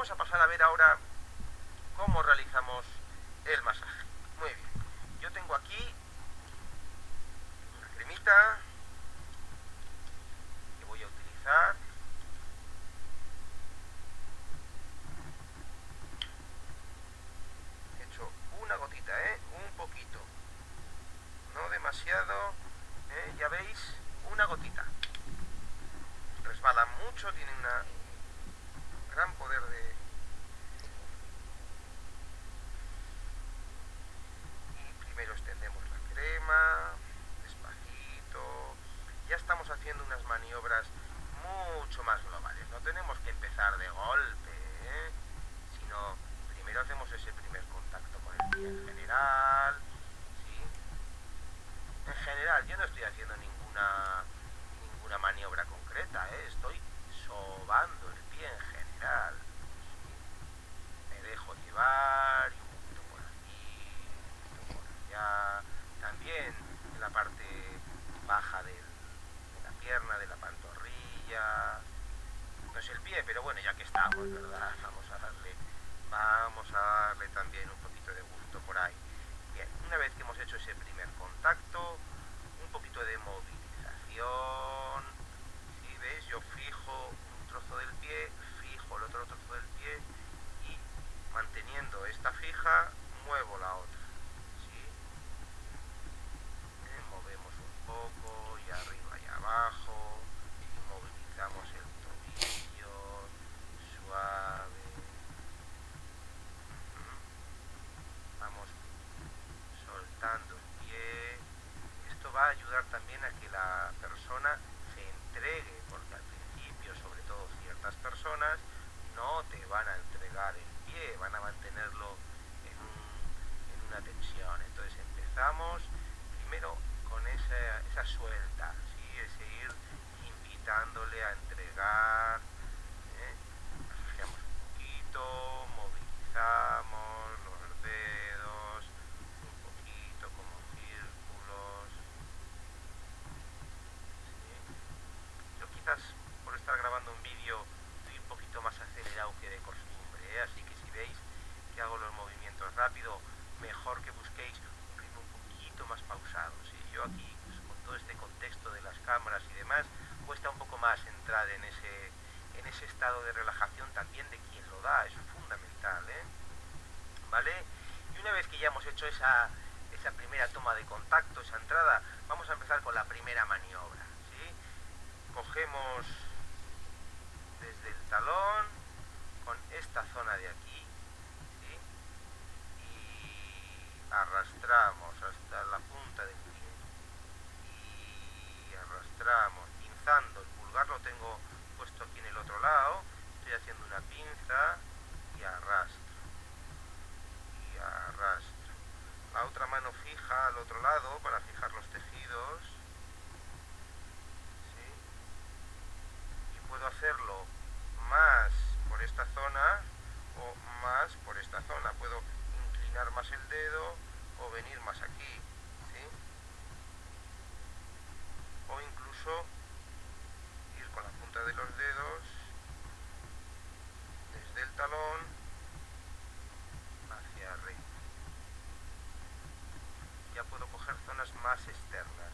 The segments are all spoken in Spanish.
vamos a pasar a ver ahora cómo realizamos el masaje. Muy bien, yo tengo aquí una cremita que voy a utilizar. He hecho una gotita, un poquito, no demasiado, ya veis, una gotita. Resbala mucho, tiene un gran poder de... Y primero extendemos la crema, despacito. Ya estamos haciendo unas maniobras mucho más globales. No tenemos que empezar de golpe, sino primero hacemos ese primer contacto con el pie en general, ¿sí? En general, yo no estoy haciendo ninguna maniobra concreta, estoy sobando el pie en general, ¿sí? Me dejo llevar y un poquito por aquí, un poquito por allá, también en la parte baja de la pierna, de la pantorrilla. No es el pie, pero bueno, ya que estamos, ¿verdad? Vamos a darle también un poquito de gusto por ahí. Bien, una vez que hemos hecho ese primer contacto, un poquito de movilización. ¿Sí? ¿Veis? Yo fijo un trozo del pie, fijo el otro trozo del pie y manteniendo esta fija, muevo la otra. ¿Sí? Movemos un poco y arriba y abajo y movilizamos el tobillo suave. Vamos soltando el pie. Esto va a ayudar también a que la persona se entregue, porque al principio, sobre todo ciertas personas, no te van a entregar el pie, van a mantenerlo en una tensión. Entonces empezamos primero con esa suelta, ¿sí? Ese ir invitándole a entregar. Masajamos un poquito, movilizamos los dedos, un poquito como círculos. ¿Sí? Yo quizás por estar grabando un vídeo estoy un poquito más acelerado que de costumbre, así que si veis que hago los movimientos rápido, mejor que busquéis un ritmo un poquito más pausado. ¿Sí? Yo aquí, pues, con todo este contexto de las cámaras y demás, cuesta un poco más entrar en ese estado de relajación también de quien lo da, eso es fundamental, ¿vale? Y una vez que ya hemos hecho esa primera toma de contacto, esa entrada, vamos a empezar con la primera maniobra, ¿sí? Cogemos desde el talón con esta zona de aquí, ¿sí? Y arrastramos hasta la punta del pie y arrastramos pinzando. El pulgar lo tengo puesto aquí en el otro lado, estoy haciendo una pinza y arrastro y arrastro. La otra mano fija al otro lado para fijar los tejidos, ¿sí? Y puedo hacerlo más por esta zona o más por esta zona. Puedo inclinar más el dedo o venir más aquí, ¿sí? O incluso ir con la punta de los dedos desde el talón hacia arriba. Ya puedo coger zonas más externas,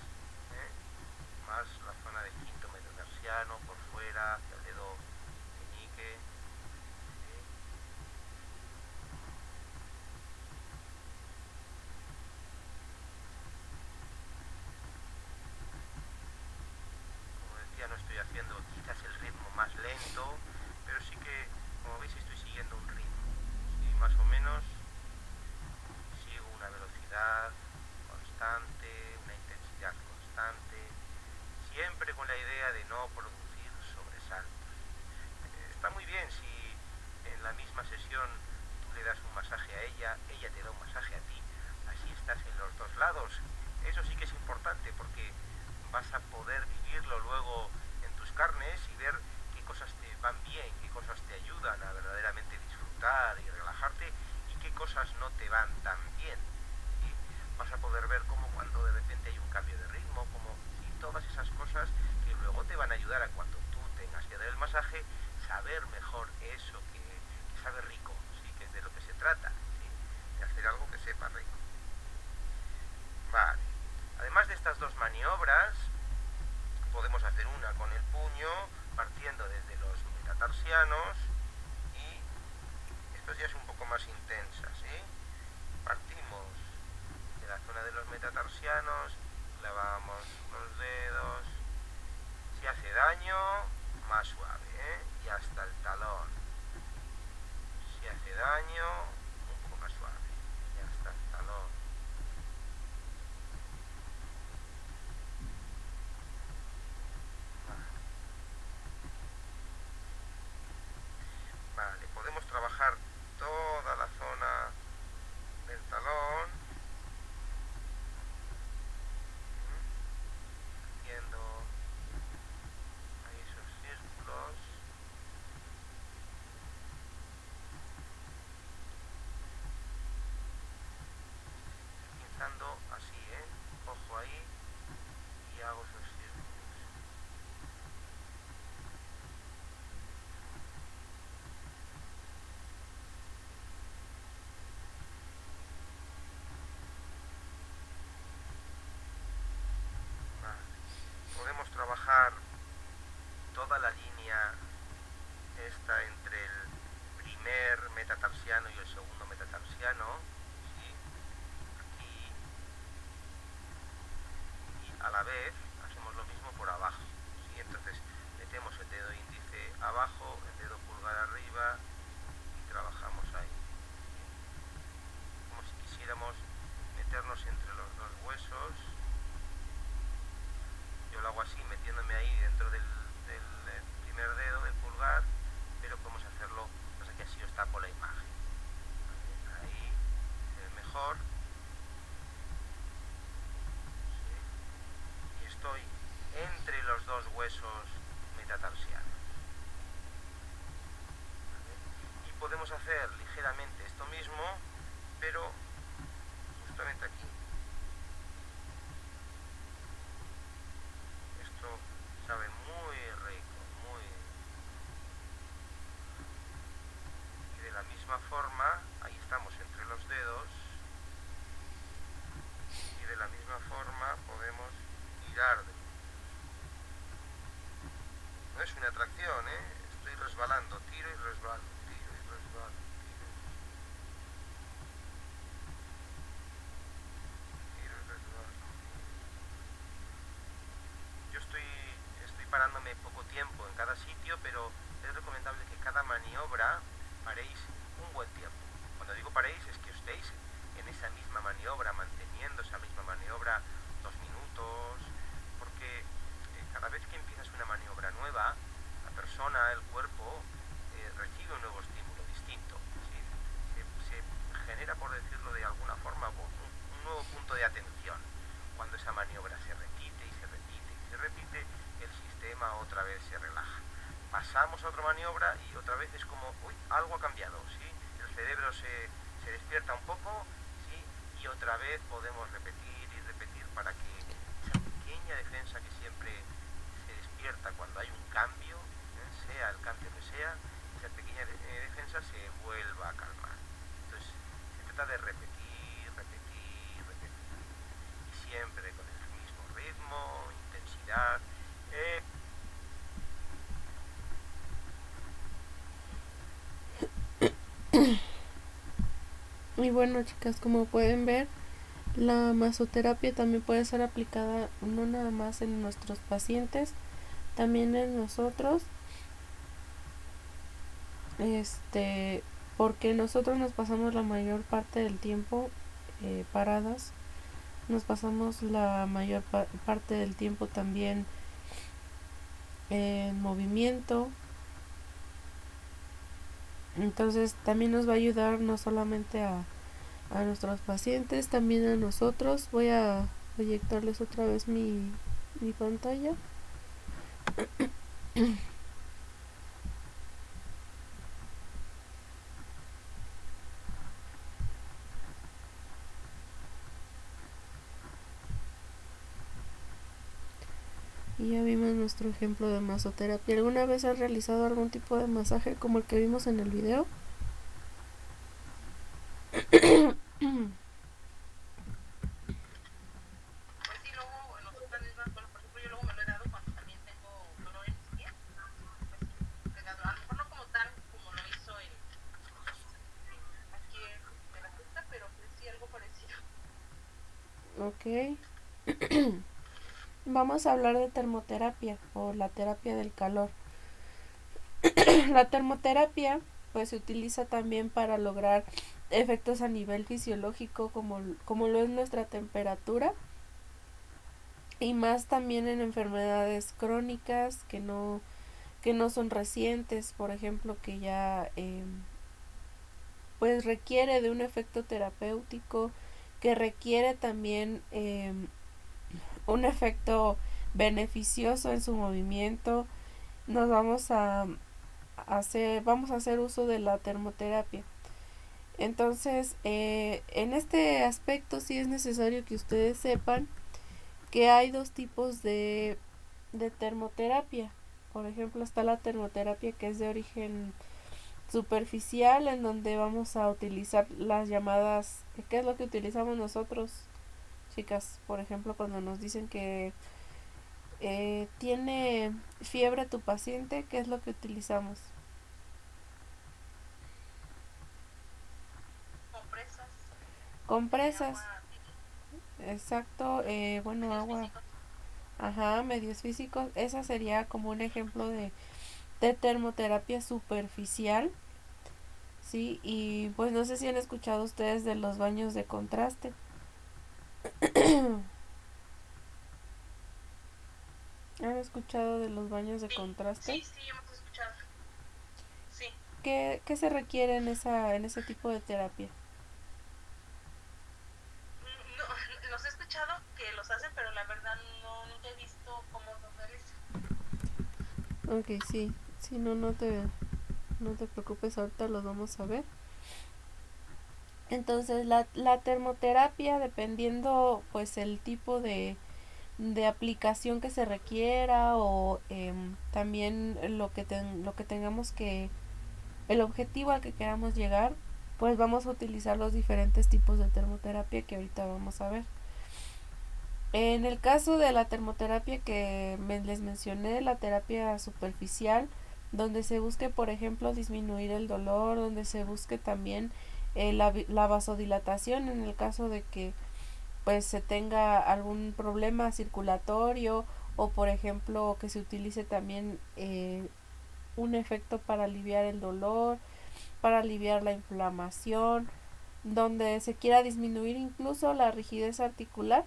más la zona del quinto metatarsiano por fuera, hacia el dedo meñique, ¿sí? Como decía, no estoy haciendo quizás el ritmo más lento, pero sí que, como veis, estoy siguiendo un ritmo, ¿sí? Más o menos sigo una velocidad constante, una intensidad constante, siempre con la idea de no producir sobresaltos. Está muy bien si en la misma sesión tú le das un masaje a ella, ella te da un masaje a ti, así estás en los dos lados. Eso sí que es importante porque vas a poder vivirlo luego en tus carnes y ver qué cosas te van bien, qué cosas te ayudan a verdaderamente disfrutar y relajarte y qué cosas no te van tan bien. ¿Sí? Vas a poder ver cómo cuando de repente hay un cambio de ritmo, como y todas esas cosas que luego te van a ayudar a cuando tú tengas que dar el masaje, saber mejor eso que sabes trata, ¿sí? De hacer algo que sepa rico. Vale. Además de estas dos maniobras, podemos hacer una con el puño, partiendo desde los metatarsianos, y esto ya es un poco más intensa, ¿sí? Partimos de la zona de los metatarsianos, clavamos los dedos, si hace daño, más suave, y hasta el talón. Si hace daño, un poco más suave, y hasta el talón. Vale, podemos trabajar toda la zona del talón, haciendo ahí esos círculos, pinzando así, cojo ahí y hago esos círculos. Vale. Podemos trabajar toda la línea esta entre el primer metatarsiano y el segundo metatarsiano, ¿sí? Aquí, y a la vez hacemos lo mismo por abajo, ¿sí? Entonces metemos el dedo índice abajo, el dedo pulgar arriba y trabajamos ahí, ¿sí? Como si quisiéramos meternos entre los dos huesos. Yo lo hago así, metiéndome ahí dentro del primer dedo, del pulgar, pero podemos hacerlo, pasa que así os tapo la imagen. ¿Vale? Ahí es mejor. ¿Sí? Y estoy entre los dos huesos metatarsianos. ¿Vale? Y podemos hacer ligeramente esto mismo, pero justamente aquí. Esto sabe muy rico, muy... Y de la misma forma, ahí estamos entre los dedos, y de la misma forma podemos tirar de... No es una atracción, estoy resbalando, tiro y resbalo, tiro y resbalo, tiro y resbalo. Yo estoy parándome poco tiempo en cada sitio, pero es recomendable que cada maniobra paréis un buen tiempo. Cuando digo paréis es que estéis en esa misma maniobra, manteniendo esa misma maniobra 2 minutos, porque cada vez que empiezas una maniobra nueva, la persona, el cuerpo, recibe un nuevo estímulo distinto, ¿sí? Se genera, por decirlo de alguna forma, un nuevo punto de atención. Cuando esa maniobra se repite y se repite y se repite, el sistema otra vez se relaja. Pasamos a otra maniobra y otra vez es como, uy, algo ha cambiado, ¿sí? El cerebro se despierta un poco, ¿sí? Y otra vez podemos repetir y repetir para que esa pequeña defensa que siempre se despierta cuando hay un cambio, sea el cambio que sea, esa pequeña defensa se vuelva a calmar. Entonces, se trata de repetir, repetir, repetir. Y siempre con el mismo ritmo, intensidad. Y bueno, chicas, como pueden ver, la masoterapia también puede ser aplicada no nada más en nuestros pacientes, también en nosotros, porque nosotros nos pasamos la mayor parte del tiempo paradas, nos pasamos la mayor parte del tiempo también en movimiento. Entonces también nos va a ayudar no solamente a nuestros pacientes, también a nosotros. Voy a proyectarles otra vez mi pantalla. Y ya vimos nuestro ejemplo de masoterapia. ¿Alguna vez has realizado algún tipo de masaje como el que vimos en el video? Pues sí, luego nosotras mismas, bueno, por ejemplo, yo luego me lo he dado cuando también tengo dolor en mis pies. Pues sí, me he dado, a lo mejor no como tal como lo hizo aquí el terapeuta, pero pues sí algo parecido. Ok. Vamos a hablar de termoterapia o la terapia del calor. La termoterapia pues se utiliza también para lograr efectos a nivel fisiológico como lo es nuestra temperatura y más también en enfermedades crónicas que no son recientes, por ejemplo, que ya pues requiere de un efecto terapéutico, que requiere también un efecto beneficioso en su movimiento. Nos vamos a hacer uso de la termoterapia. Entonces, en este aspecto sí es necesario que ustedes sepan que hay dos tipos de termoterapia. Por ejemplo, está la termoterapia que es de origen superficial, en donde vamos a utilizar las llamadas, ¿qué es lo que utilizamos nosotros, chicas? Por ejemplo, cuando nos dicen que tiene fiebre tu paciente, ¿qué es lo que utilizamos? Compresas de Compresas, agua tibia, exacto, bueno, medios agua, físicos. ajá, medios físicos, esa sería como un ejemplo de termoterapia superficial, ¿sí? Y pues no sé si han escuchado ustedes de los baños de contraste. ¿Han escuchado de los baños de Sí, contraste? sí, sí, hemos escuchado. Sí. ¿Qué se requiere en ese tipo de terapia? No, los he escuchado que los hacen, pero la verdad no, nunca he visto cómo lo realizan. Ok, sí, sí, no te preocupes, ahorita los vamos a ver. Entonces, la termoterapia, dependiendo pues el tipo de aplicación que se requiera o también lo que tengamos el objetivo al que queramos llegar, pues vamos a utilizar los diferentes tipos de termoterapia que ahorita vamos a ver. En el caso de la termoterapia que les mencioné, la terapia superficial, donde se busque, por ejemplo, disminuir el dolor, donde se busque también la vasodilatación en el caso de que pues se tenga algún problema circulatorio o por ejemplo que se utilice también un efecto para aliviar el dolor, para aliviar la inflamación, donde se quiera disminuir incluso la rigidez articular,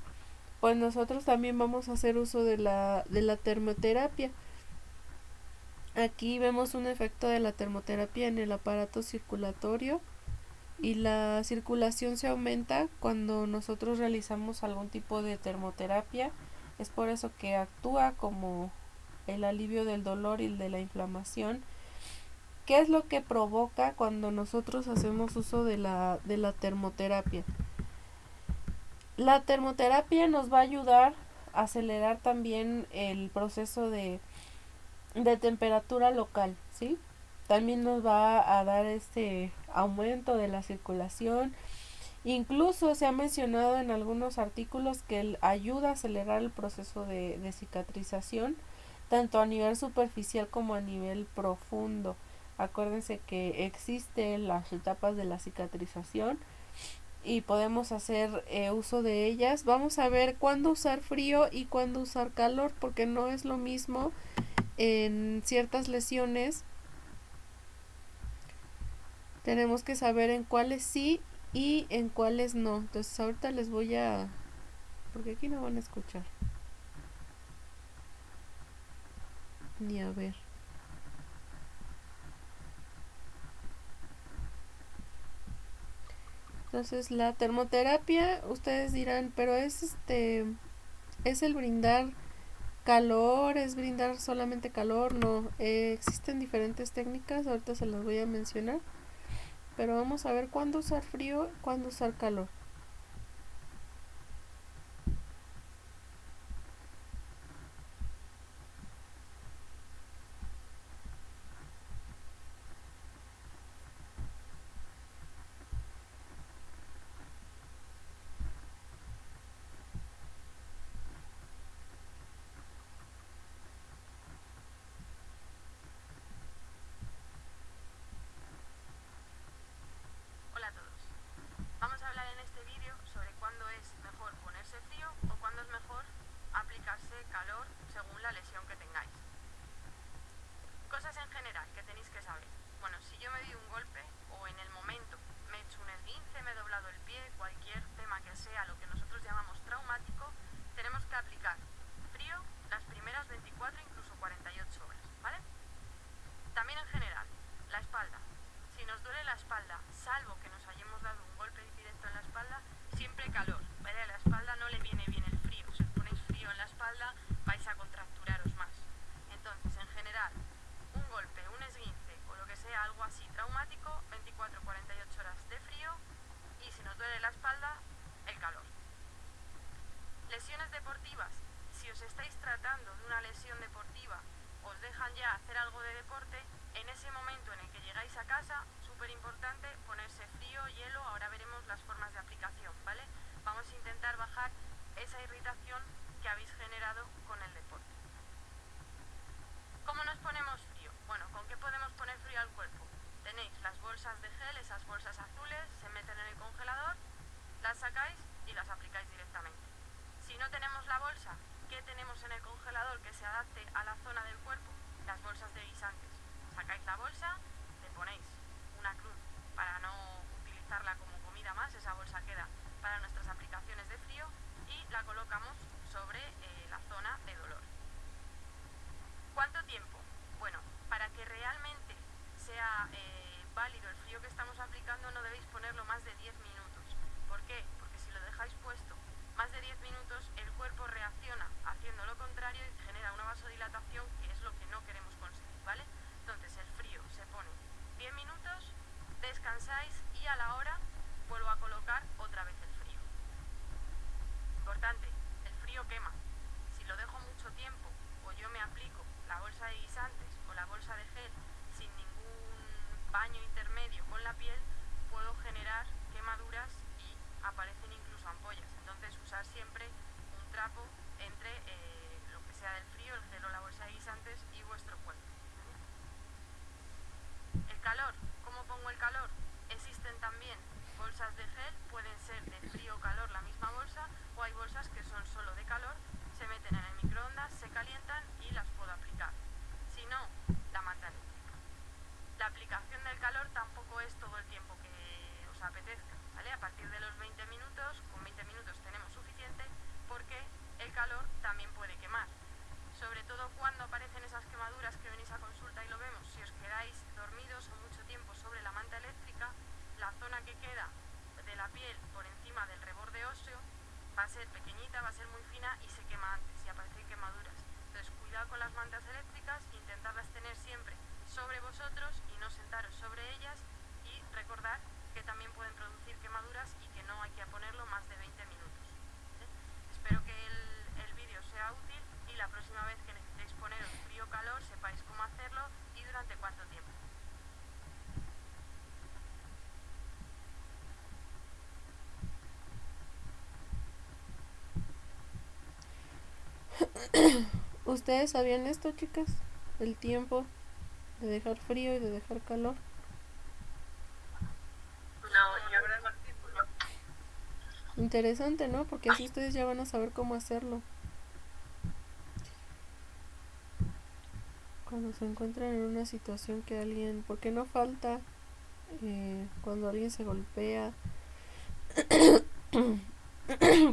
pues nosotros también vamos a hacer uso de la termoterapia. Aquí vemos un efecto de la termoterapia en el aparato circulatorio y la circulación se aumenta cuando nosotros realizamos algún tipo de termoterapia. Es por eso que actúa como el alivio del dolor y de la inflamación. ¿Qué es lo que provoca cuando nosotros hacemos uso de la termoterapia? La termoterapia nos va a ayudar a acelerar también el proceso de temperatura local, ¿sí? También nos va a dar este aumento de la circulación. Incluso se ha mencionado en algunos artículos que ayuda a acelerar el proceso de cicatrización, tanto a nivel superficial como a nivel profundo. Acuérdense que existen las etapas de la cicatrización y podemos hacer uso de ellas. Vamos a ver cuándo usar frío y cuándo usar calor, porque no es lo mismo en ciertas lesiones. Tenemos que saber en cuáles sí y en cuáles no. Entonces ahorita les voy a... porque aquí no van a escuchar. Ni a ver. Entonces la termoterapia, ustedes dirán, pero es el brindar calor, es brindar solamente calor, no, existen diferentes técnicas, ahorita se las voy a mencionar, pero vamos a ver cuándo usar frío, cuándo usar calor. bolsas de gel pueden ser de frío o calor la misma bolsa, o hay bolsas que son solo de calor, se meten en el microondas, se calientan y las puedo aplicar. Si no, la manta eléctrica. La aplicación del calor tampoco es todo el tiempo que os apetezca, ¿vale? A partir de los 20 minutos, con 20 minutos tenemos suficiente, porque el calor también puede quemar. Sobre todo cuando aparecen esas quemaduras que venís a consulta y lo vemos, si os quedáis dormidos o mucho tiempo sobre la manta eléctrica, la zona que queda de la piel por encima del reborde óseo va a ser pequeñita, va a ser muy fina y se quema antes y aparecen quemaduras. Entonces cuidado con las mantas eléctricas, intentarlas tener siempre sobre vosotros y no sentaros sobre ellas, y recordar que también pueden producir quemaduras y que no hay que ponerlo más de 20 minutos. ¿Vale? Espero que el vídeo sea útil y la próxima vez que necesitéis poneros frío o calor sepáis cómo hacerlo y durante cuánto tiempo. ¿Ustedes sabían esto, chicas? El tiempo de dejar frío y de dejar calor. No, yo verdad no. Interesante, ¿no? Porque así ustedes ya van a saber cómo hacerlo. Cuando se encuentran en una situación que alguien... Porque no falta cuando alguien se golpea,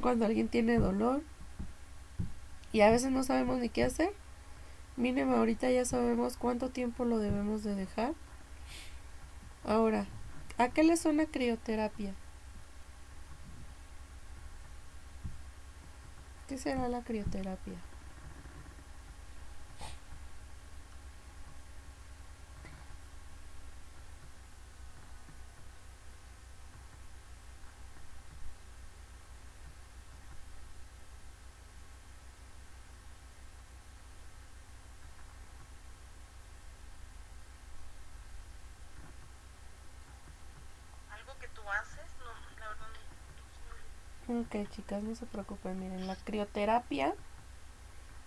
cuando alguien tiene dolor y a veces no sabemos ni qué hacer. Mínimo ahorita ya sabemos cuánto tiempo lo debemos de dejar. Ahora, ¿a qué le suena crioterapia? ¿Qué será la crioterapia? Algo que tú haces, no, la verdad no. Ok, chicas, no se preocupen. Miren, la crioterapia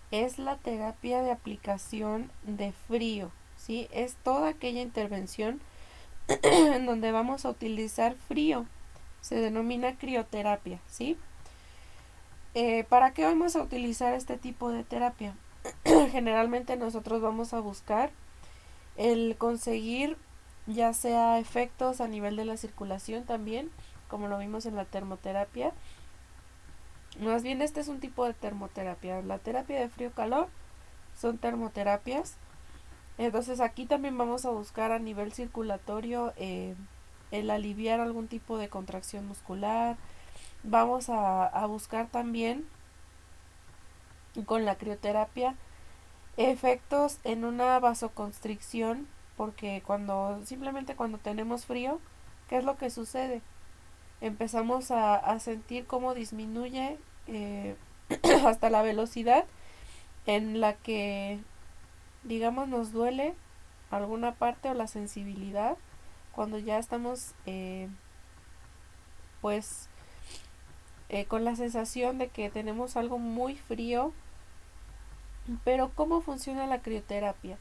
es la terapia de aplicación de frío, ¿sí? Es toda aquella intervención en donde vamos a utilizar frío. Se denomina crioterapia, ¿sí? ¿Para qué vamos a utilizar este tipo de terapia? Generalmente nosotros vamos a buscar el conseguir ya sea efectos a nivel de la circulación también, como lo vimos en la termoterapia. Más bien este es un tipo de termoterapia. La terapia de frío-calor son termoterapias. Entonces aquí también vamos a buscar a nivel circulatorio el aliviar algún tipo de contracción muscular. Vamos a buscar también con la crioterapia efectos en una vasoconstricción, porque simplemente cuando tenemos frío, ¿qué es lo que sucede? Empezamos a sentir cómo disminuye hasta la velocidad en la que, digamos, nos duele alguna parte o la sensibilidad cuando ya estamos pues con la sensación de que tenemos algo muy frío. Pero ¿cómo funciona la crioterapia?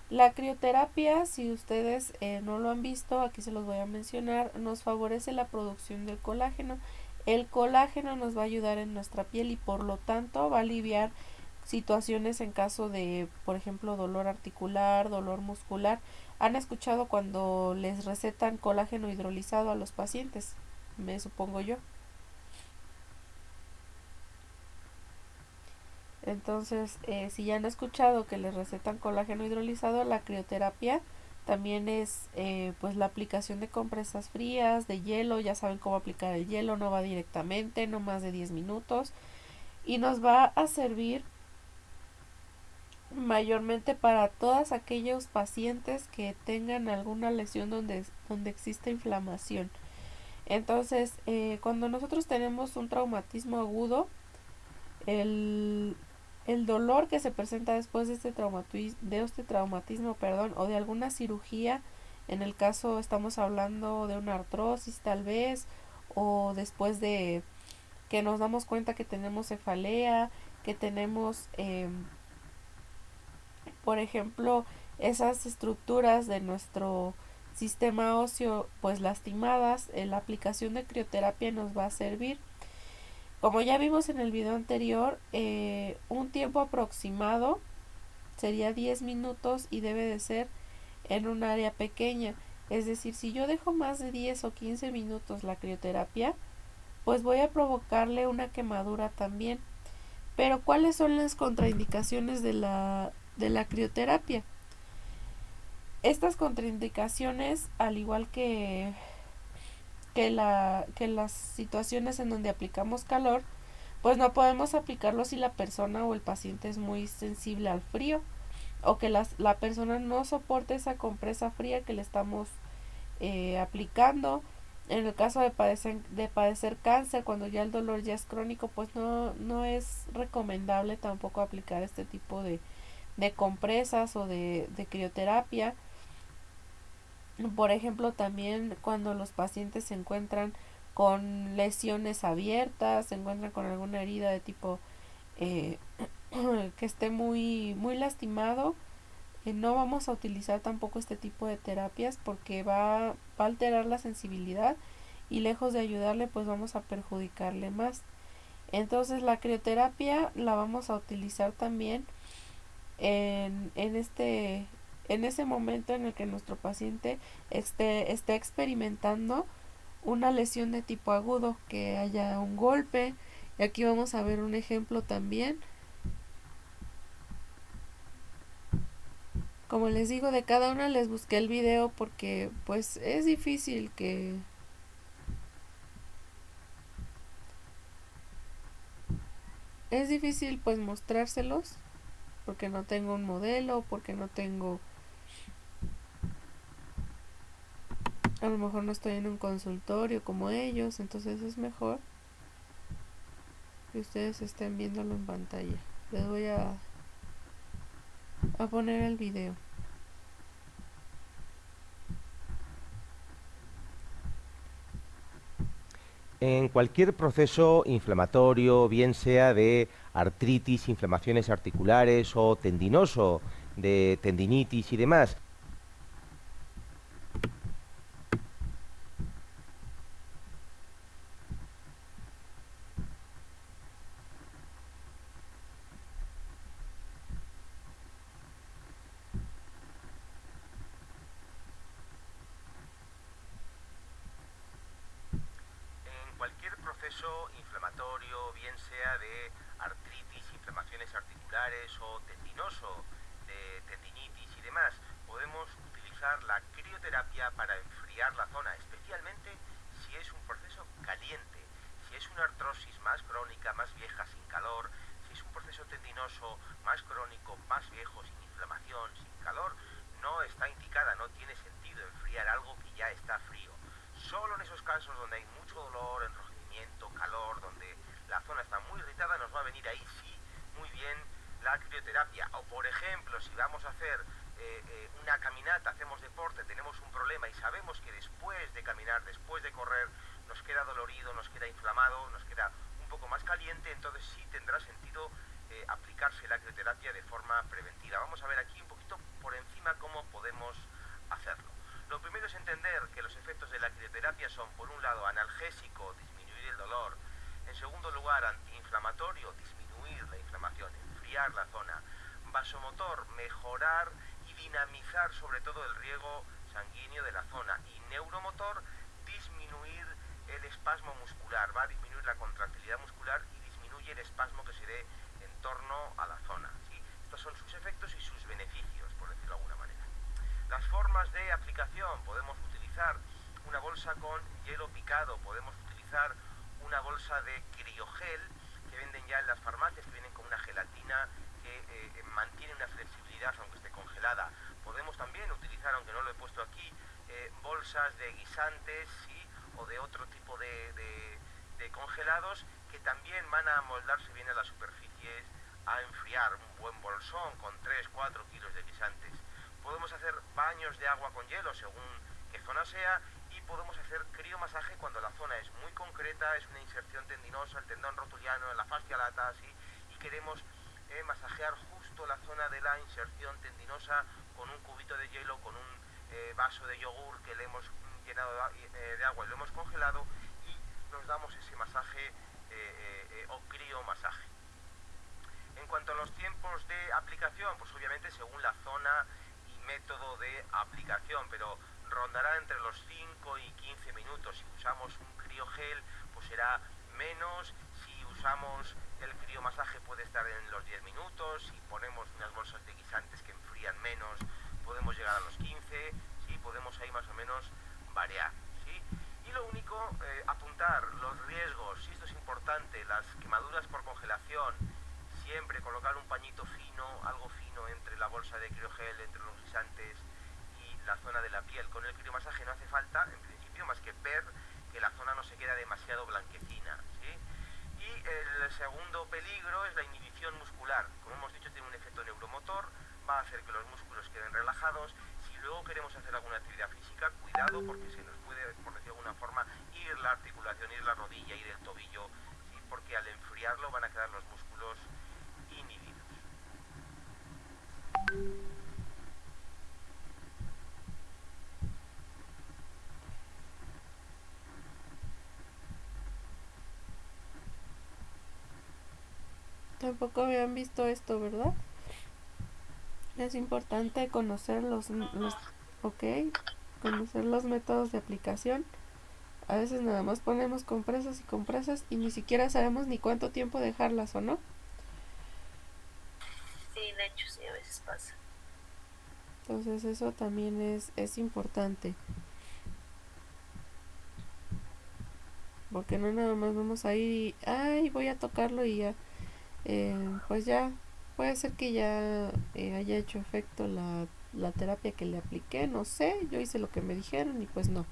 La crioterapia, si ustedes no lo han visto, aquí se los voy a mencionar, nos favorece la producción del colágeno. El colágeno nos va a ayudar en nuestra piel y por lo tanto va a aliviar situaciones en caso de, por ejemplo, dolor articular, dolor muscular. ¿Han escuchado cuando les recetan colágeno hidrolizado a los pacientes? Me supongo yo. Entonces, si ya han escuchado que les recetan colágeno hidrolizado, la crioterapia también es pues la aplicación de compresas frías, de hielo. Ya saben cómo aplicar el hielo, no va directamente, no más de 10 minutos. Y nos va a servir mayormente para todos aquellos pacientes que tengan alguna lesión donde exista inflamación. Entonces, cuando nosotros tenemos un traumatismo agudo, el dolor que se presenta después de este traumatismo, o de alguna cirugía, en el caso estamos hablando de una artrosis tal vez, o después de que nos damos cuenta que tenemos cefalea, que tenemos, por ejemplo, esas estructuras de nuestro sistema óseo pues lastimadas, la aplicación de crioterapia nos va a servir. Como ya vimos en el video anterior, un tiempo aproximado sería 10 minutos y debe de ser en un área pequeña. Es decir, si yo dejo más de 10 o 15 minutos la crioterapia, pues voy a provocarle una quemadura también. Pero ¿cuáles son las contraindicaciones de la crioterapia? Estas contraindicaciones, al igual que las situaciones en donde aplicamos calor, pues no podemos aplicarlo si la persona o el paciente es muy sensible al frío o que la persona no soporte esa compresa fría que le estamos aplicando. En el caso de padecer cáncer, cuando ya el dolor ya es crónico, pues no es recomendable tampoco aplicar este tipo de compresas o de crioterapia. Por ejemplo, también cuando los pacientes se encuentran con lesiones abiertas, se encuentran con alguna herida de tipo eh, que esté muy lastimado, no vamos a utilizar tampoco este tipo de terapias porque va a alterar la sensibilidad y lejos de ayudarle pues vamos a perjudicarle más. Entonces la crioterapia la vamos a utilizar también en ese momento en el que nuestro paciente esté experimentando una lesión de tipo agudo, que haya un golpe. Y aquí vamos a ver un ejemplo también. Como les digo, de cada una les busqué el video porque pues es difícil pues mostrárselos porque no tengo un modelo, porque no tengo, a lo mejor no estoy en un consultorio como ellos, entonces es mejor que ustedes estén viéndolo en pantalla. Les voy a poner el video. En cualquier proceso inflamatorio, bien sea de artritis, inflamaciones articulares o tendinoso, de tendinitis y demás, en cualquier proceso inflamatorio, bien sea de artritis, inflamaciones articulares o tendinoso, de tendinitis y demás, podemos utilizar la crioterapia para enfriar la zona, especialmente si es un proceso caliente, si es una artrosis más crónica, más vieja, sin calor, si es un proceso tendinoso más crónico, más viejo, sin inflamación, sin calor, no está indicada, no tiene sentido enfriar algo que ya está frío. Solo en esos casos donde hay mucho dolor, enrojecimiento, calor, donde la zona está muy irritada, nos va a venir ahí sí muy bien la crioterapia. O por ejemplo, si vamos a hacer una caminata, hacemos deporte, tenemos un problema y sabemos que después de caminar, después de correr, nos queda dolorido, nos queda inflamado, nos queda un poco más caliente, entonces sí tendrá sentido aplicarse la crioterapia de forma preventiva. Vamos a ver aquí un poquito por encima cómo podemos hacerlo. Lo primero es entender que los efectos de la crioterapia son, por un lado, analgésico, disminuir el dolor; en segundo lugar, antiinflamatorio, disminuir la inflamación, enfriar la zona; vasomotor, mejorar y dinamizar sobre todo el riego sanguíneo de la zona; y neuromotor, disminuir el espasmo muscular, va a disminuir la contractilidad muscular y disminuye el espasmo que se dé en torno a la zona, ¿sí? Estos son sus efectos y sus beneficios, por decirlo de alguna manera. Las formas de aplicación: podemos utilizar una bolsa con hielo picado, podemos utilizar una bolsa de criogel que venden ya en las farmacias, que vienen con una gelatina que mantiene una flexibilidad aunque esté congelada. Podemos también utilizar, aunque no lo he puesto aquí, bolsas de guisantes, ¿sí?, o de otro tipo de congelados que también van a amoldarse bien a las superficies, a enfriar. Un buen bolsón con 3-4 kilos de guisantes. Podemos hacer baños de agua con hielo según qué zona sea, y podemos hacer criomasaje cuando la zona es muy concreta, es una inserción tendinosa, el tendón rotuliano, la fascia lata, ¿sí?, y queremos masajear justo la zona de la inserción tendinosa con un cubito de hielo, con un vaso de yogur que le hemos llenado de agua y lo hemos congelado, y nos damos ese masaje o criomasaje. En cuanto a los tiempos de aplicación, pues obviamente según la zona y método de aplicación, pero rondará entre los 5 y 15 minutos. Si usamos un criogel, pues será menos. Si usamos el criomasaje puede estar en los 10 minutos. Si ponemos unas bolsas de guisantes que enfrían menos, podemos llegar a los 15. ¿Sí? Podemos ahí más o menos variar. ¿Sí? Y lo único, apuntar los riesgos, si esto es importante, las quemaduras por congelación. Siempre colocar un pañito fino, algo fino entre la bolsa de criogel, entre los guisantes y la zona de la piel. Con el criomasaje no hace falta, en principio, más que ver que la zona no se queda demasiado blanquecina, ¿sí? Y el segundo peligro es la inhibición muscular. Como hemos dicho, tiene un efecto neuromotor, va a hacer que los músculos queden relajados. Si luego queremos hacer alguna actividad física, cuidado, porque se nos puede, por decirlo de alguna forma, ir la articulación, ir la rodilla, ir el tobillo, ¿sí? Porque al enfriarlo van a quedar los músculos inhibidos. Tampoco habían visto esto, ¿verdad? Es importante conocer ok, conocer los métodos de aplicación. A veces nada más ponemos compresas y ni siquiera sabemos ni cuánto tiempo dejarlas, ¿o no? Sí, de hecho sí, a veces pasa. Entonces eso también es importante. Porque no nada más vamos a ir y, ay, voy a tocarlo y ya. Pues ya, puede ser que ya haya hecho efecto la terapia que le apliqué, no sé, yo hice lo que me dijeron y pues no.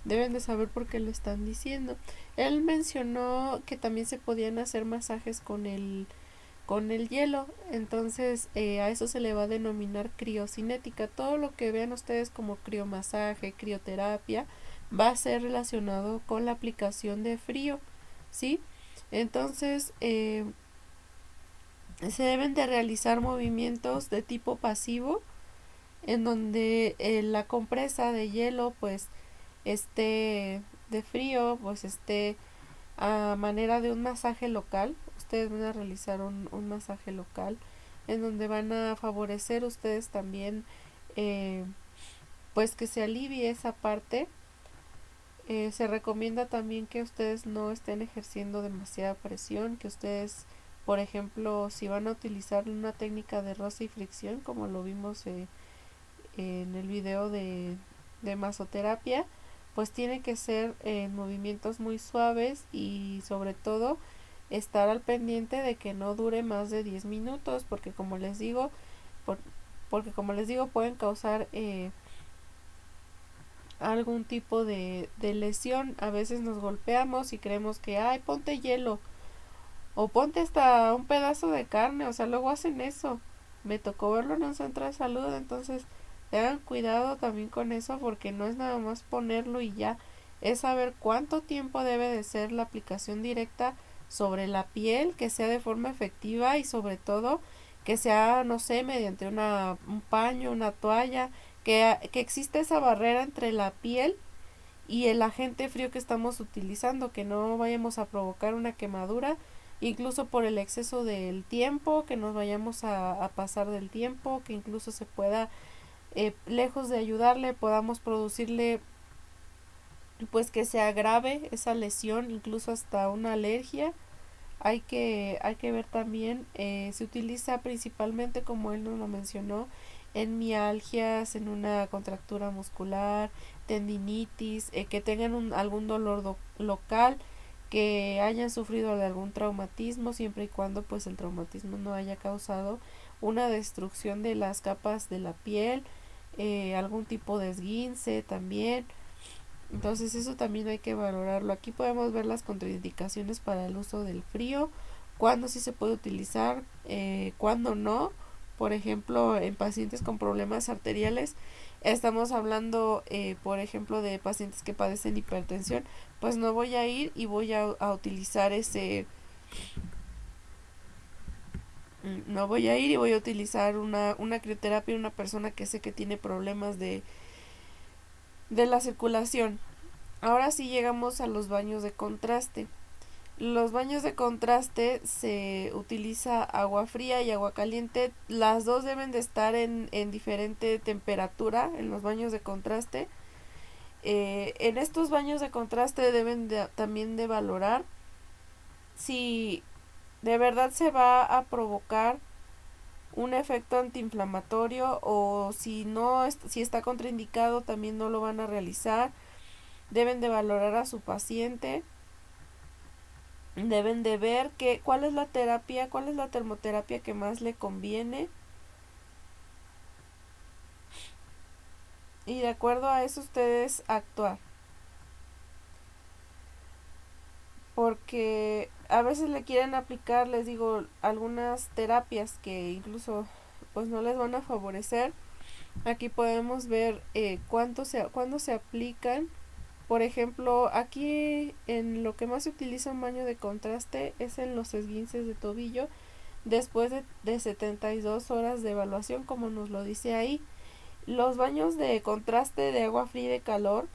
Deben de saber por qué lo están diciendo. Él mencionó que también se podían hacer masajes con el hielo, entonces a eso se le va a denominar criocinética. Todo lo que vean ustedes como criomasaje, crioterapia, va a ser relacionado con la aplicación de frío, ¿sí? Entonces, se deben de realizar movimientos de tipo pasivo, en donde la compresa de hielo pues esté de frío, pues esté a manera de un masaje local. Ustedes van a realizar un masaje local en donde van a favorecer ustedes también pues que se alivie esa parte. Se recomienda también que ustedes no estén ejerciendo demasiada presión, que ustedes, por ejemplo, si van a utilizar una técnica de roce y fricción, como lo vimos en el video de masoterapia, pues tiene que ser en movimientos muy suaves y sobre todo estar al pendiente de que no dure más de 10 minutos, porque como les digo, pueden causar algún tipo de lesión. A veces nos golpeamos y creemos que, ay, ponte hielo o ponte hasta un pedazo de carne, o sea, luego hacen eso. Me tocó verlo en un centro de salud, entonces tengan cuidado también con eso, porque no es nada más ponerlo y ya, es saber cuánto tiempo debe de ser la aplicación directa sobre la piel, que sea de forma efectiva y sobre todo que sea, no sé, mediante un paño, una toalla, que existe esa barrera entre la piel y el agente frío que estamos utilizando, que no vayamos a provocar una quemadura, incluso por el exceso del tiempo, que nos vayamos a pasar del tiempo, que incluso se pueda, lejos de ayudarle, podamos producirle pues que se agrave esa lesión, incluso hasta una alergia. Hay que ver también, se utiliza principalmente, como él nos lo mencionó, en mialgias, en una contractura muscular, tendinitis, que tengan algún dolor local, que hayan sufrido de algún traumatismo, siempre y cuando pues el traumatismo no haya causado una destrucción de las capas de la piel, algún tipo de esguince también. Entonces eso también hay que valorarlo. Aquí podemos ver las contraindicaciones para el uso del frío, cuándo sí se puede utilizar, cuándo no. Por ejemplo, en pacientes con problemas arteriales, estamos hablando, por ejemplo, de pacientes que padecen hipertensión, pues no voy a ir y voy a utilizar no voy a ir y voy a utilizar una crioterapia en una persona que sé que tiene problemas De la circulación. Ahora sí llegamos a los baños de contraste. Los baños de contraste se utiliza agua fría y agua caliente. Las dos deben de estar en diferente temperatura en los baños de contraste. En estos baños de contraste deben también de valorar si de verdad se va a provocar un efecto antiinflamatorio o si no, si está contraindicado también no lo van a realizar. Deben de valorar a su paciente, deben de ver cuál es la terapia, cuál es la termoterapia que más le conviene y de acuerdo a eso ustedes actuar. Porque a veces le quieren aplicar, les digo, algunas terapias que incluso pues no les van a favorecer. Aquí podemos ver cuándo se aplican. Por ejemplo, aquí en lo que más se utiliza un baño de contraste es en los esguinces de tobillo después de 72 horas de evaluación, como nos lo dice ahí. Los baños de contraste de agua fría y de calor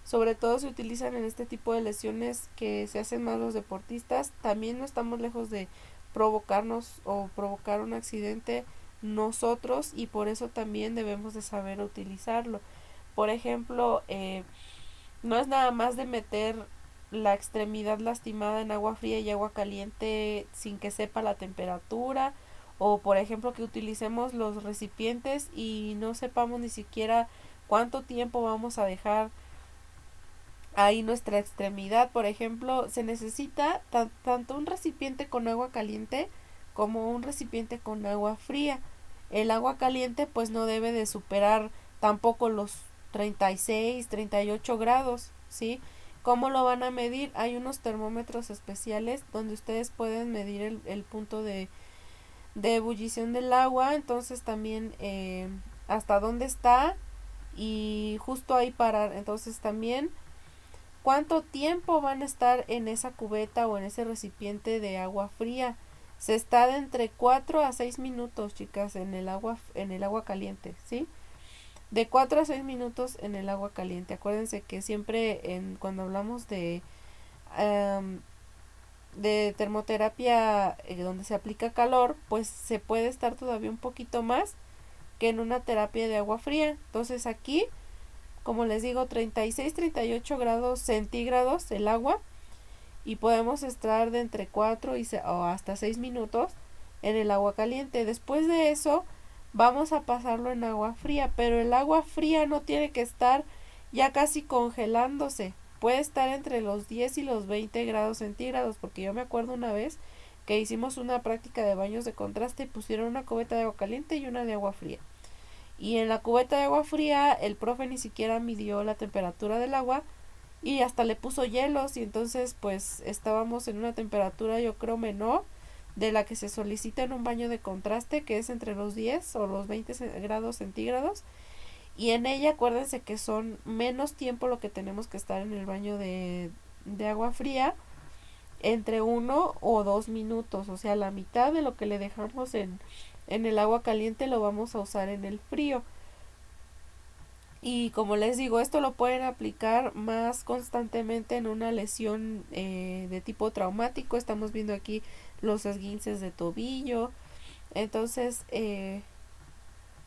sobre todo se utilizan en este tipo de lesiones que se hacen más los deportistas. También no estamos lejos de provocarnos o provocar un accidente nosotros y por eso también debemos de saber utilizarlo. Por ejemplo, no es nada más de meter la extremidad lastimada en agua fría y agua caliente sin que sepa la temperatura o por ejemplo que utilicemos los recipientes y no sepamos ni siquiera cuánto tiempo vamos a dejar ahí nuestra extremidad. Por ejemplo, se necesita tanto un recipiente con agua caliente como un recipiente con agua fría. El agua caliente pues no debe de superar tampoco los 36, 38 grados, ¿sí? ¿Cómo lo van a medir? Hay unos termómetros especiales donde ustedes pueden medir el punto de ebullición del agua, entonces también hasta dónde está y justo ahí parar. Entonces también cuánto tiempo van a estar en esa cubeta o en ese recipiente de agua fría. Se está de entre 4 a 6 minutos, chicas, en el agua caliente, ¿sí? De 4 a 6 minutos en el agua caliente. Acuérdense que siempre cuando hablamos de termoterapia donde se aplica calor, pues se puede estar todavía un poquito más que en una terapia de agua fría. Entonces aquí, como les digo, 36, 38 grados centígrados el agua y podemos estar de entre 4 o hasta 6 minutos en el agua caliente. Después de eso vamos a pasarlo en agua fría, pero el agua fría no tiene que estar ya casi congelándose. Puede estar entre los 10 y los 20 grados centígrados, porque yo me acuerdo una vez que hicimos una práctica de baños de contraste y pusieron una cubeta de agua caliente y una de agua fría. Y en la cubeta de agua fría el profe ni siquiera midió la temperatura del agua y hasta le puso hielos y entonces pues estábamos en una temperatura yo creo menor de la que se solicita en un baño de contraste, que es entre los 10 o los 20 grados centígrados. Y en ella acuérdense que son menos tiempo lo que tenemos que estar en el baño de agua fría, entre 1 o 2 minutos, o sea, la mitad de lo que le dejamos en el agua caliente lo vamos a usar en el frío. Y como les digo, esto lo pueden aplicar más constantemente en una lesión de tipo traumático. Estamos viendo aquí los esguinces de tobillo. Entonces,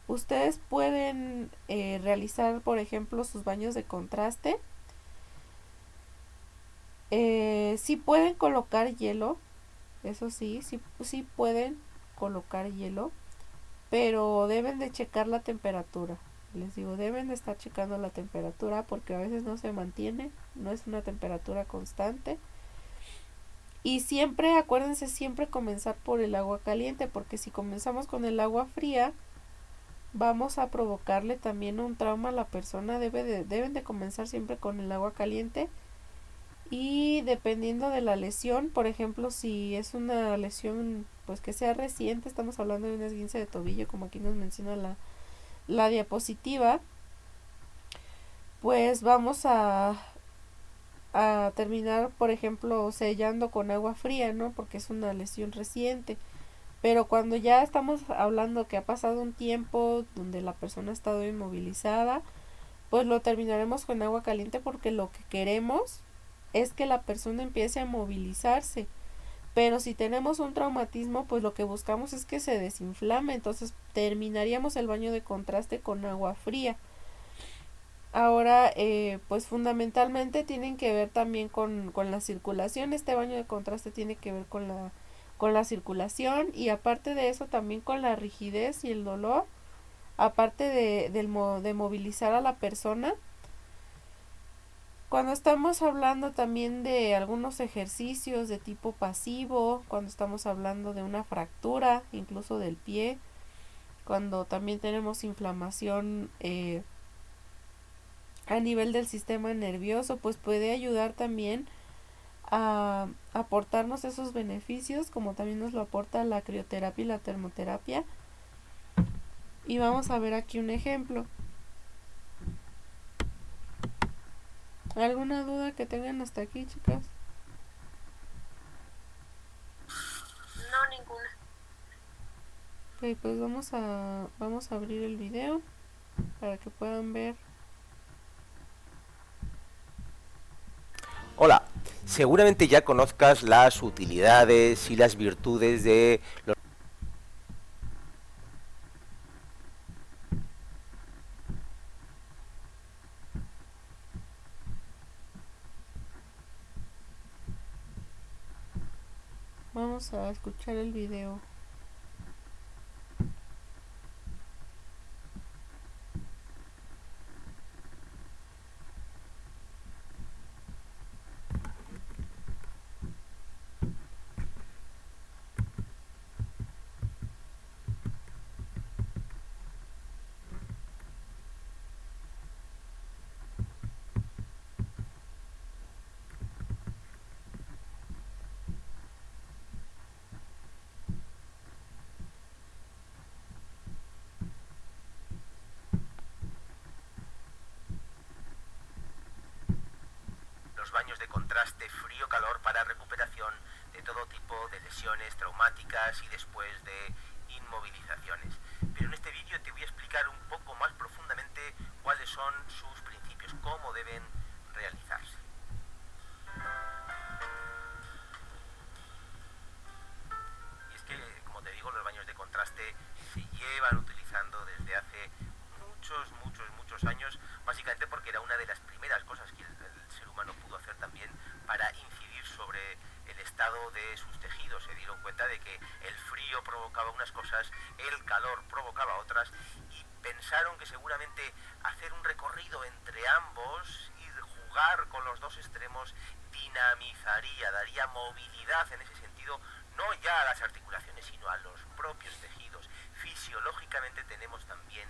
ustedes pueden realizar, por ejemplo, sus baños de contraste. Sí pueden colocar hielo, eso sí pueden colocar hielo, pero deben de checar la temperatura. Les digo, deben de estar checando la temperatura porque a veces no se mantiene, no es una temperatura constante. Y siempre, acuérdense, siempre comenzar por el agua caliente, porque si comenzamos con el agua fría, vamos a provocarle también un trauma a la persona. Deben de comenzar siempre con el agua caliente. Y dependiendo de la lesión, por ejemplo, si es una lesión pues que sea reciente, estamos hablando de un esguince de tobillo, como aquí nos menciona la diapositiva, pues vamos a terminar, por ejemplo, sellando con agua fría, ¿no? Porque es una lesión reciente. Pero cuando ya estamos hablando que ha pasado un tiempo donde la persona ha estado inmovilizada, pues lo terminaremos con agua caliente porque lo que queremos es que la persona empiece a movilizarse. Pero si tenemos un traumatismo, pues lo que buscamos es que se desinflame, entonces terminaríamos el baño de contraste con agua fría. Ahora, pues fundamentalmente tienen que ver también con la circulación. Este baño de contraste tiene que ver con la circulación y aparte de eso también con la rigidez y el dolor, aparte de movilizar a la persona. Cuando estamos hablando también de algunos ejercicios de tipo pasivo, cuando estamos hablando de una fractura, incluso del pie, cuando también tenemos inflamación a nivel del sistema nervioso, pues puede ayudar también a aportarnos esos beneficios, como también nos lo aporta la crioterapia y la termoterapia. Y vamos a ver aquí un ejemplo. ¿Alguna duda que tengan hasta aquí, chicas? No, ninguna. Ok, pues vamos a abrir el video para que puedan ver. Hola, seguramente ya conozcas las utilidades y las virtudes de los... Vamos a escuchar el video. Los baños de contraste frío-calor para recuperación de todo tipo de lesiones traumáticas y después de inmovilizaciones. Pero en este vídeo te voy a explicar un poco más profundamente cuáles son sus principios, cómo deben realizarse. Y es que, como te digo, los baños de contraste se llevan utilizando desde hace muchos años, básicamente porque era una de las primeras cosas que el ser humano pudo hacer también para incidir sobre el estado de sus tejidos. Se dieron cuenta de que el frío provocaba unas cosas, el calor provocaba otras, y pensaron que seguramente hacer un recorrido entre ambos y jugar con los dos extremos dinamizaría, daría movilidad en ese sentido, no ya a las articulaciones, sino a los propios tejidos. Fisiológicamente tenemos también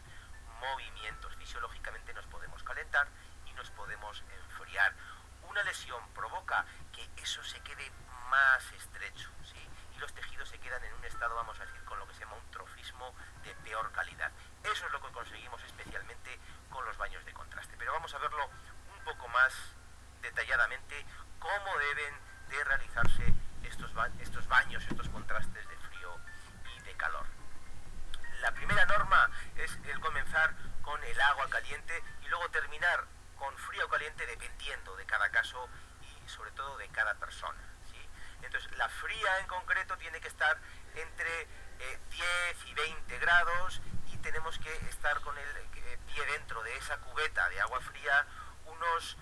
movimientos, fisiológicamente nos podemos calentar y nos podemos enfriar. Una lesión provoca que eso se quede más estrecho, ¿sí? Y los tejidos se quedan en un estado, vamos a decir, con lo que se llama un trofismo de peor calidad. Eso es lo que conseguimos especialmente con los baños de contraste. Pero vamos a verlo un poco más detalladamente, cómo deben de realizarse estos baños, estos contrastes de frío y de calor. La primera norma es el comenzar con el agua caliente y luego terminar con frío o caliente dependiendo de cada caso y sobre todo de cada persona, ¿sí? Entonces la fría en concreto tiene que estar entre 10 y 20 grados y tenemos que estar con el pie dentro de esa cubeta de agua fría unos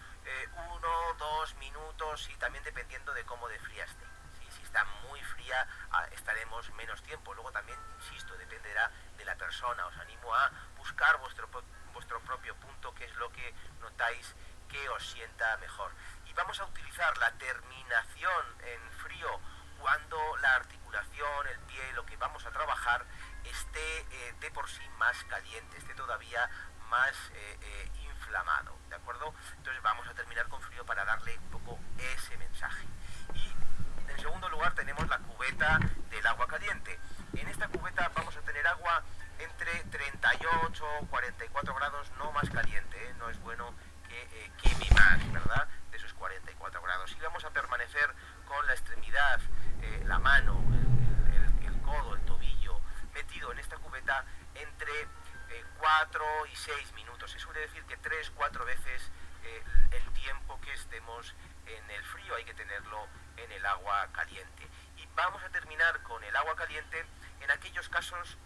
1 o 2 minutos y también dependiendo de cómo de fría esté. Si está muy fría estaremos menos tiempo. Luego también, insisto, dependerá de la persona. Os animo a buscar vuestro propio punto, que es lo que notáis que os sienta mejor. Y vamos a utilizar la terminación en frío cuando la articulación, el pie, lo que vamos a trabajar esté de por sí más caliente, esté todavía más inflamado, ¿de acuerdo? Entonces vamos a terminar con frío para darle un poco ese mensaje. Y en segundo lugar tenemos la cubeta del agua caliente. En esta cubeta vamos a tener agua entre 38 o 44 grados, no más caliente, ¿eh? No es bueno que queme más, ¿verdad? De esos 44 grados. Y vamos a permanecer con la extremidad, la mano, el codo, el tobillo, metido en esta cubeta entre 4 y 6 minutos. Se suele quiere decir que 3-4 veces el tiempo que estemos en el frío, hay que tenerlo en el agua caliente. Y vamos a terminar con el agua caliente en aquellos casos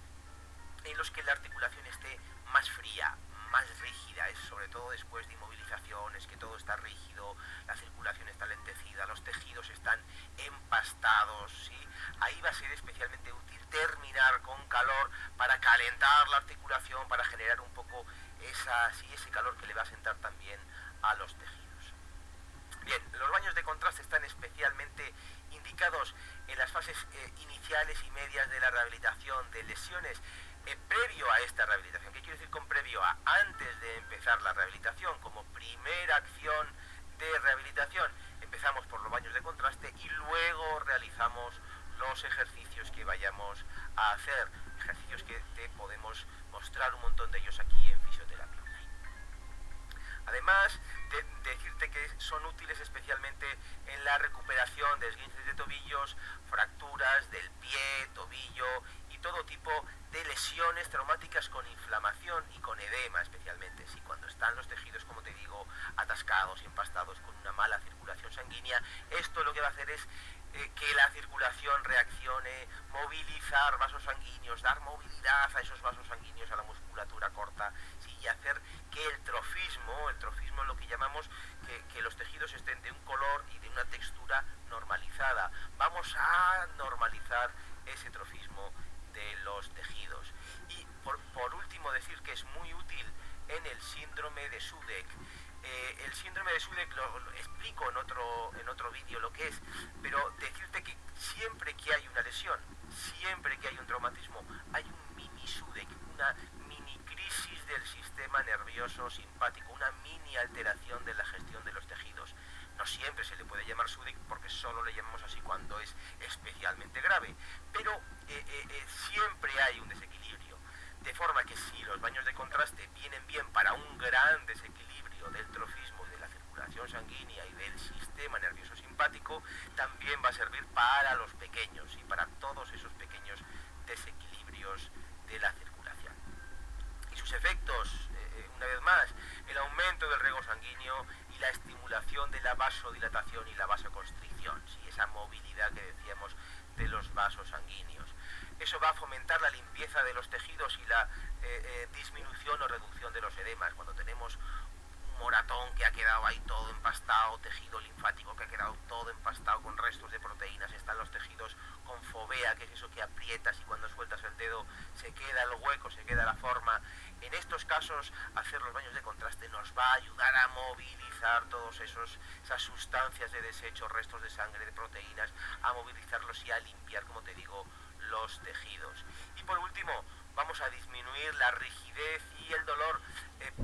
en los que la articulación esté más fría, más rígida, es sobre todo después de inmovilizaciones, que todo está rígido, la circulación está lentecida, los tejidos están empastados, ¿sí? Ahí va a ser especialmente útil terminar con calor para calentar la articulación, para generar un poco ese calor que le va a sentar también a los tejidos. Bien, los baños de contraste están especialmente indicados en las fases iniciales y medias de la rehabilitación de lesiones. Previo a esta rehabilitación, ¿qué quiero decir con previo a? Antes de empezar la rehabilitación, como primera acción de rehabilitación, empezamos por los baños de contraste y luego realizamos los ejercicios que vayamos a hacer, ejercicios que te podemos mostrar un montón de ellos aquí en Fisioterapia Online. Además de decirte que son útiles especialmente en la recuperación de esguinces de tobillos, fracturas del pie, tobillo y todo tipo de lesiones traumáticas con inflamación y con edema especialmente. Si cuando están los tejidos, como te digo, atascados y empastados con una mala circulación sanguínea, esto lo que va a hacer es que la circulación reaccione, movilizar vasos sanguíneos, dar movilidad a esos vasos sanguíneos, a la musculatura corta, ¿sí? Y hacer que el trofismo es lo que llamamos que los tejidos estén de un color y de una textura normalizada. Vamos a normalizar ese trofismo de los tejidos. Y por último decir que es muy útil en el síndrome de Sudeck. El síndrome de Sudeck lo explico en otro vídeo lo que es, pero decirte que siempre que hay una lesión, siempre que hay un traumatismo, hay un mini Sudeck, una mini crisis del sistema nervioso simpático, una mini alteración de la gestión de los tejidos. No siempre se le puede llamar Sudeck porque solo le llamamos así cuando es especialmente grave, pero siempre hay un desequilibrio, de forma que si los baños de contraste vienen bien para un gran desequilibrio del trofismo, de la circulación sanguínea y del sistema nervioso simpático, también va a servir para los pequeños y para todos esos pequeños desequilibrios de la circulación. Y sus efectos, una vez más, el aumento del riego sanguíneo y la estimulación de la vasodilatación y la vasoconstricción, ¿sí? Esa movilidad que decíamos de los vasos sanguíneos. Eso va a fomentar la limpieza de los tejidos y la disminución o reducción de los edemas. Cuando tenemos un moratón que ha quedado ahí todo empastado, tejido linfático que ha quedado todo empastado con restos de proteínas, están los tejidos con fovea, que es eso que aprietas y cuando sueltas el dedo se queda el hueco, se queda la forma. En estos casos, hacer los baños de contraste nos va a ayudar a movilizar todas esas sustancias de desecho, restos de sangre, de proteínas, a movilizarlos y a limpiar, como te digo, los tejidos. Y por último, vamos a disminuir la rigidez y el dolor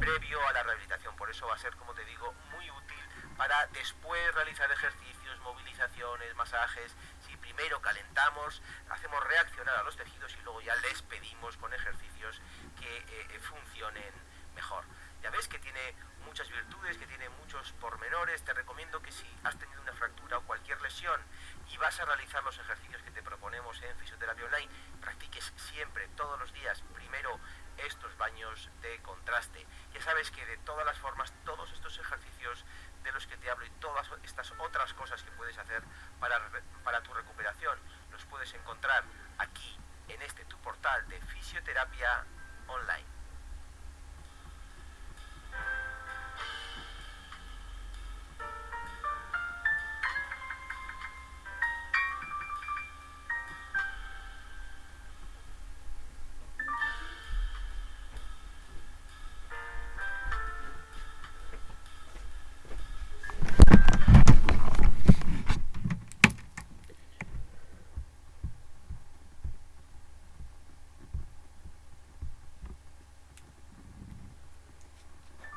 previo a la rehabilitación. Por eso va a ser, como te digo, muy útil para después realizar ejercicios, movilizaciones, masajes. Si primero calentamos, hacemos reaccionar a los tejidos y luego ya les pedimos con ejercicios que funcionen mejor. Ya ves que tiene muchas virtudes, que tiene muchos pormenores. Te recomiendo que si has tenido una fractura o cualquier lesión y vas a realizar los ejercicios que te proponemos en Fisioterapia Online, practiques siempre, todos los días, primero estos baños de contraste. Ya sabes que de todas las formas, todos estos ejercicios de los que te hablo y todas estas otras cosas que puedes hacer para tu recuperación, los puedes encontrar aquí, en este tu portal de Fisioterapia Online.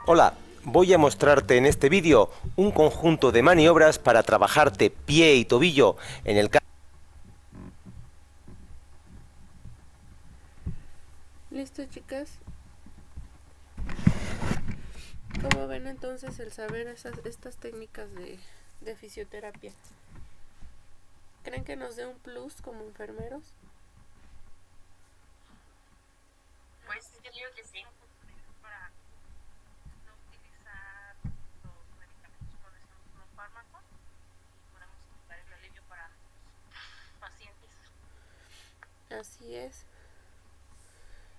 Hola, voy a mostrarte en este vídeo un conjunto de maniobras para trabajarte pie y tobillo en el caso. Listo, chicas. ¿Cómo ven entonces el saber estas técnicas de fisioterapia? ¿Creen que nos dé un plus como enfermeros? Pues yo digo que sí. para Así es.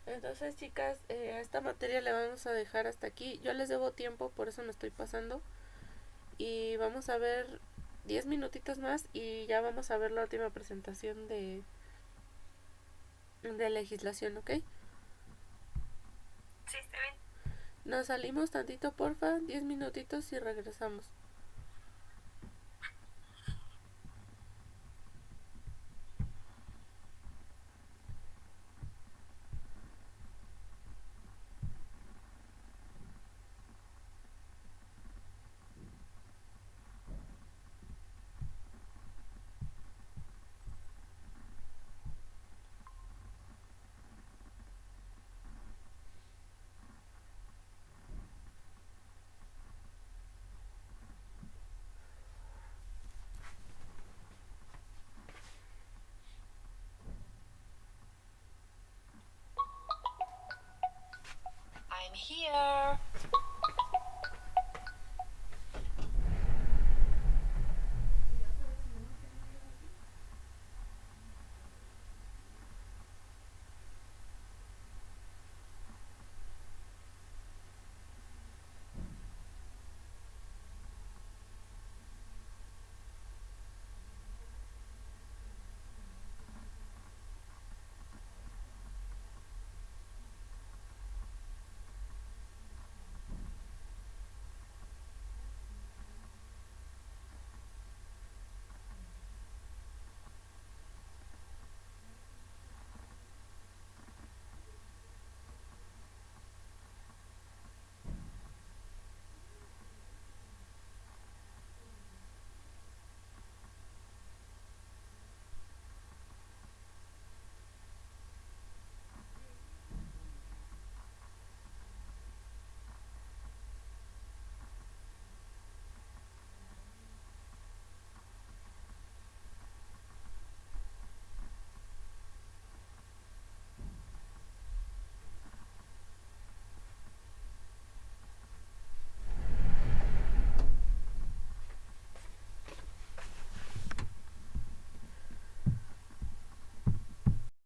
Entonces, chicas, a esta materia le vamos a dejar hasta aquí. Yo les debo tiempo, por eso me estoy pasando. Y vamos a ver 10 minutitos más y ya vamos a ver la última presentación de legislación, ¿ok? Sí, está bien. Nos salimos tantito, porfa, 10 minutitos y regresamos.